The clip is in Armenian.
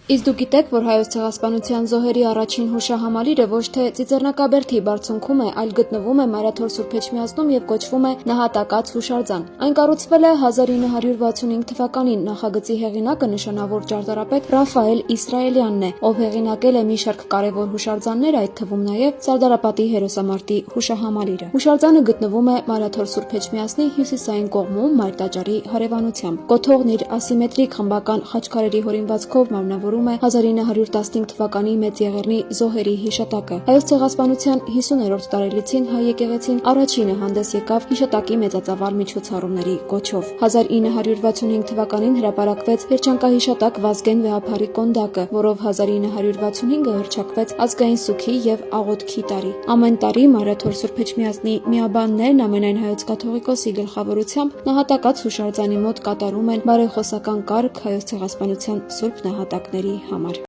Իսկ դուք գիտեք, որ Հայոց ցեղասպանության զոհերի առաջին հուշահամալիրը ոչ թե Ծիծեռնակաբերդի բարձունքում է, այլ գտնվում է Մարաթոր Սուրբ Էջմիածնում եւ կոչվում է Նահատակաց հուշարձան։ Այն կառուցվել է 1965 թվականին։ Նախագծի հեղինակը նշանավոր ճարտարապետ Ռաֆայել Իսրայելյանն է, ով հեղինակել է մի շարք կարևոր հուշարձաններ, այդ թվում նաեւ Սարդարապատի հերոսամարտի հուշահամալիրը։ Հուշարձանը գտնվում է Մարաթոր Սուրբ Էջմիածնի հյուսիսային կողմում Մայր տաճարի հարևանությամբ։ Կոթողն իր ասիմետրիկ խմբական խաչքարերի հորինվածքով մարմնավորում 1915 թվականի Մեծ Եղեռնի զոհերի հիշատակը։ Հայոց ցեղասպանության 50-րդ տարելիցին հայ եկեղեցին առաջինը հանդես եկավ հիշատակի մեծածավալ միջոցառումների կոչով։ 1965 թվականին հրապարակվեց երջանկահիշատակ Վազգեն Վեհափարի կոնդակը, որով 1965-ը հռչակվեց ազգային սուգի եւ աղոթքի տարի։ Ամեն տարի Մարաթոր Սուրբ Էջմիածնի միաբաններն ամենայն հայոց կաթողիկոսի գլխավորությամբ Նահատակաց հուշարձանի մոտ կատարում են բարեխոսական կարգ Հայոց ցեղասպանության սուրբ նահատակների համար։